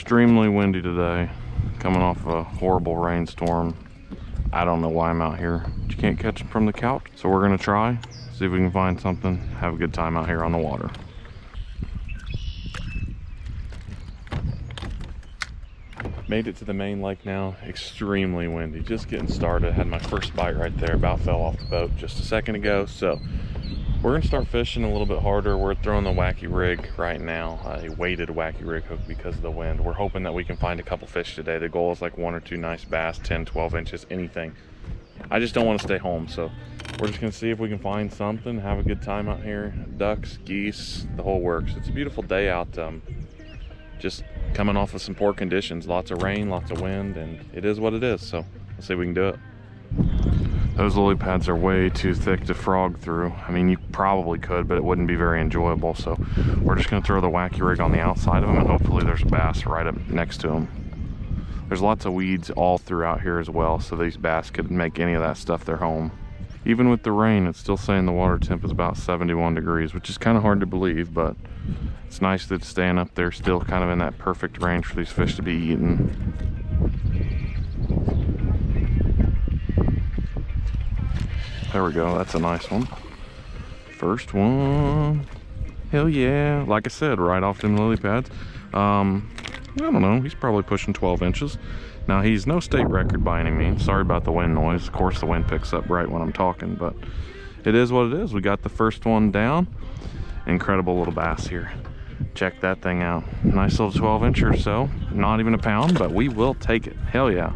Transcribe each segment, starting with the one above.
Extremely windy today, coming off a horrible rainstorm. I don't know why I'm out here, but you can't catch them from the couch. So we're gonna try, see if we can find something, have a good time out here on the water. Made it to the main lake now, extremely windy, just getting started. Had my first bite right there, about fell off the boat just a second ago. So we're gonna start fishing a little bit harder. We're throwing the wacky rig right now, a weighted wacky rig hook because of the wind. We're hoping that we can find a couple fish today. The goal is like 1 or 2 nice bass, 10, 12 inches, anything. I just don't want to stay home, so we're just gonna see if we can find something, have a good time out here. Ducks, geese, the whole works. It's a beautiful day out. Just coming off of some poor conditions, lots of rain, lots of wind, and it is what it is. So let's see if we can do it. Those lily pads are way too thick to frog through. I mean, you probably could, but it wouldn't be very enjoyable. So we're just gonna throw the wacky rig on the outside of them, and hopefully there's a bass right up next to them. There's lots of weeds all throughout here as well, so these bass could make any of that stuff their home. Even with the rain, it's still saying the water temp is about 71 degrees, which is kind of hard to believe, but it's nice that it's staying up there, still kind of in that perfect range for these fish to be eaten. There we go, that's a nice one. First one. Hell yeah. Like I said, right off them lily pads. I don't know, he's probably pushing 12 inches. Now, he's no state record by any means. Sorry about the wind noise. Of course, the wind picks up right when I'm talking, but it is what it is. We got the first one down. Incredible little bass here. Check that thing out. Nice little 12 incher or so. Not even a pound, but we will take it. Hell yeah.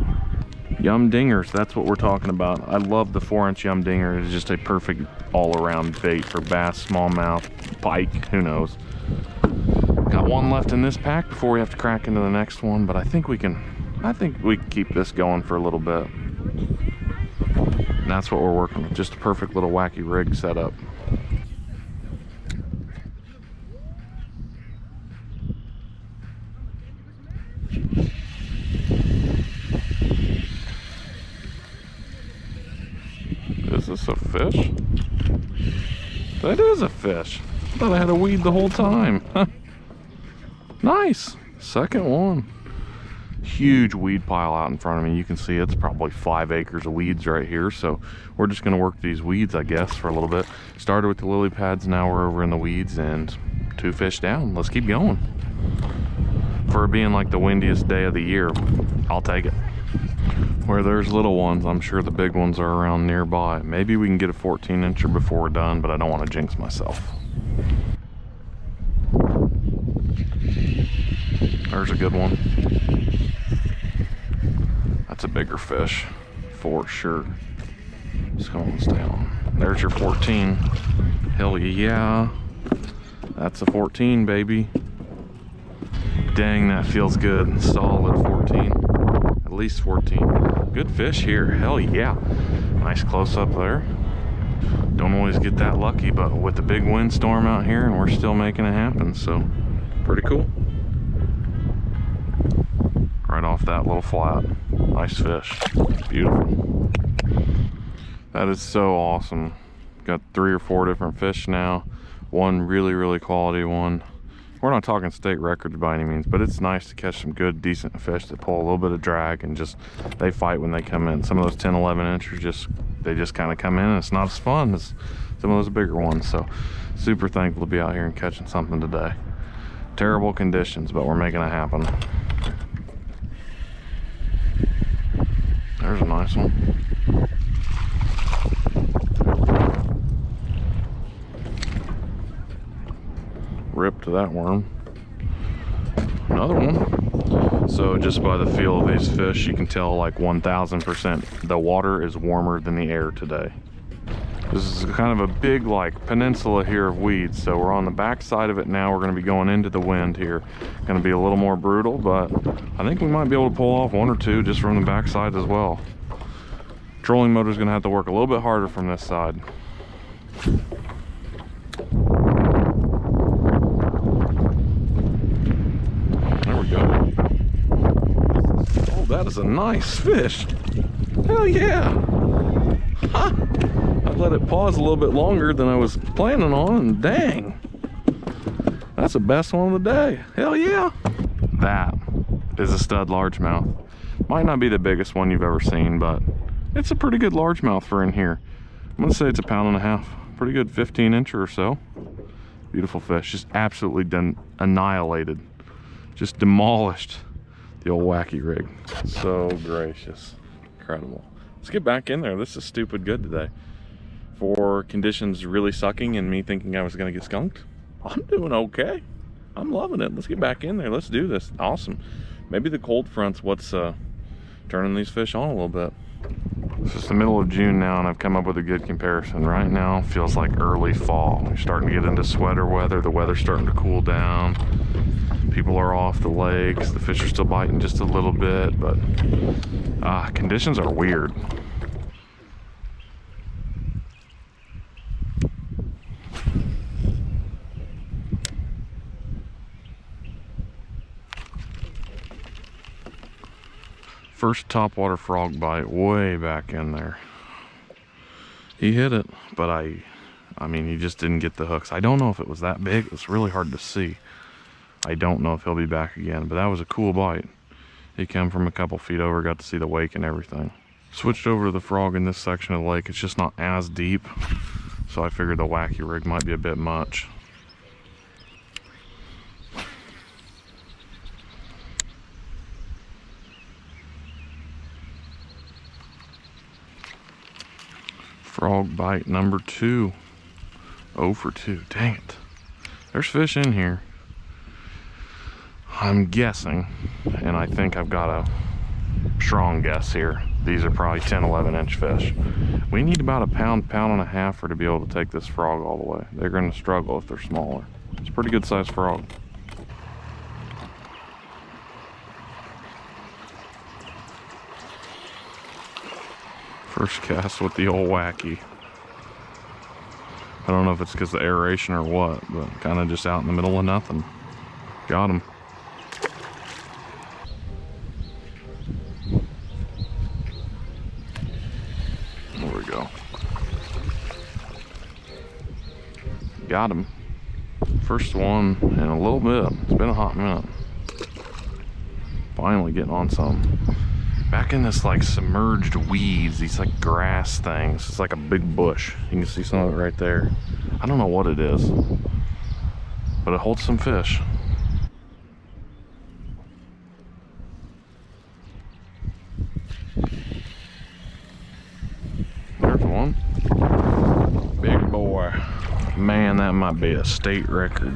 Yum dingers, that's what we're talking about. I love the 4-inch yum dinger. It's just a perfect all-around bait for bass, smallmouth, pike, who knows. Got one left in this pack before we have to crack into the next one, but I think we can keep this going for a little bit. And that's what we're working with, just a perfect little wacky rig setup. Is this a fish? That is a fish. I thought I had a weed the whole time. Nice. Second one. Huge weed pile out in front of me. You can see it's probably 5 acres of weeds right here. So we're just going to work these weeds, I guess, for a little bit. Started with the lily pads. Now we're over in the weeds and 2 fish down. Let's keep going. For it being like the windiest day of the year, I'll take it. Where there's little ones, I'm sure the big ones are around nearby. Maybe we can get a 14-incher before we're done, but I don't want to jinx myself. There's a good one. That's a bigger fish, for sure. Just gonna stay on. There's your 14. Hell yeah. That's a 14, baby. Dang, that feels good. Solid 14. At least 14. Good fish here. Hell yeah. Nice close up there. Don't always get that lucky, but with the big windstorm out here, and we're still making it happen, so pretty cool. Right off that little flat. Nice fish. Beautiful. That is so awesome. Got 3 or 4 different fish now. One really quality one. We're not talking state records by any means, but it's nice to catch some good, decent fish that pull a little bit of drag and just, they fight when they come in. Some of those 10, 11 inchers they just kind of come in, and it's not as fun as some of those bigger ones. So super thankful to be out here and catching something today. Terrible conditions, but we're making it happen. There's a nice one. Rip to that worm. Another one. So just by the feel of these fish, you can tell like 1000% the water is warmer than the air today. This is kind of a big like peninsula here of weeds, so we're on the back side of it now. We're going to be going into the wind here. Going to be a little more brutal, but I think we might be able to pull off 1 or 2 just from the back side as well. Trolling motor is going to have to work a little bit harder from this side. There we go. Oh, that is a nice fish. Hell yeah. Ha! I let it pause a little bit longer than I was planning on, and dang, that's the best one of the day. Hell yeah. That is a stud largemouth. Might not be the biggest one you've ever seen, but it's a pretty good largemouth for in here. I'm gonna say it's a 1.5 pounds. Pretty good 15-incher or so. Beautiful fish, just absolutely annihilated. Just demolished the old wacky rig. So gracious, incredible. Let's get back in there. This is stupid good today. For conditions really sucking and me thinking I was gonna get skunked, I'm doing okay. I'm loving it. Let's get back in there. Let's do this. Awesome. Maybe the cold front's what's turning these fish on a little bit. It's just the middle of June now, and I've come up with a good comparison. Right now feels like early fall. You're starting to get into sweater weather. The weather's starting to cool down. People are off the lakes. The fish are still biting just a little bit, but conditions are weird. First topwater frog bite way back in there. He hit it, but I mean, he just didn't get the hooks. I don't know if it was that big. It's really hard to see. I don't know if he'll be back again, but that was a cool bite. He came from a couple feet over, got to see the wake and everything. Switched over to the frog in this section of the lake. It's just not as deep, so I figured the wacky rig might be a bit much. Frog bite number 2. 0 for 2. Dang it. There's fish in here. I'm guessing, and I think I've got a strong guess here. These are probably 10, 11-inch fish. We need about a pound, 1.5 pounds for to be able to take this frog all the way. They're going to struggle if they're smaller. It's a pretty good sized frog. First cast with the old wacky. I don't know if it's because of the aeration or what, but kind of just out in the middle of nothing. Got him. There we go. Got him. First one in a little bit. It's been a hot minute. Finally getting on some. Back in this like submerged weeds, these like grass things. It's like a big bush. You can see some of it right there. I don't know what it is, but it holds some fish. There's one. Big boy. Man, that might be a state record.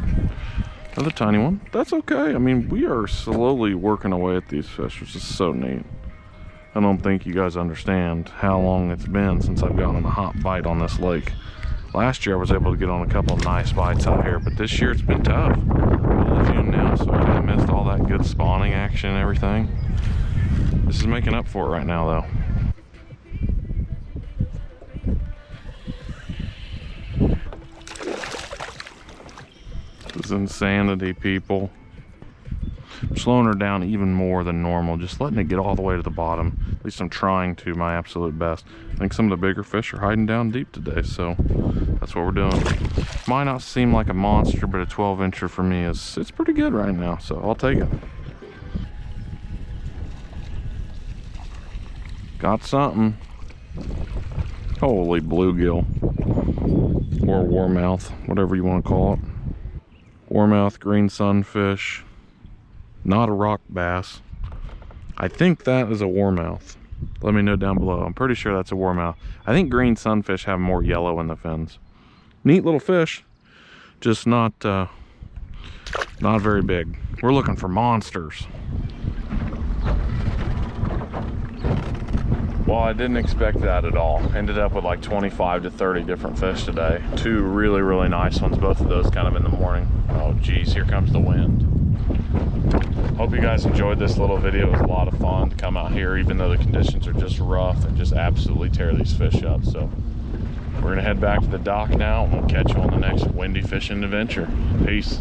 Another tiny one. That's okay. I mean, we are slowly working away at these fish, which is so neat. I don't think you guys understand how long it's been since I've gotten a hot bite on this lake. Last year I was able to get on a couple of nice bites out here, but this year it's been tough. Middle of June now, so I kind of missed all that good spawning action and everything. This is making up for it right now, though. This is insanity, people. I'm slowing her down even more than normal, just letting it get all the way to the bottom. At least I'm trying to my absolute best. I think some of the bigger fish are hiding down deep today, so that's what we're doing. Might not seem like a monster, but a 12-incher for me it's pretty good right now, so I'll take it. Got something. Holy bluegill. Or warmouth, whatever you want to call it. Warmouth, green sunfish. Not a rock bass. I think that is a warmouth. Let me know down below. I'm pretty sure that's a warmouth. I think green sunfish have more yellow in the fins. Neat little fish, just not very big. We're looking for monsters. Well, I didn't expect that at all. Ended up with like 25 to 30 different fish today. 2 really, really nice ones. Both of those kind of in the morning. Oh geez, here comes the wind. Hope you guys enjoyed this little video. It was a lot of fun to come out here, even though the conditions are just rough and just absolutely tear these fish up. So we're gonna head back to the dock now, and we'll catch you on the next windy fishing adventure. Peace.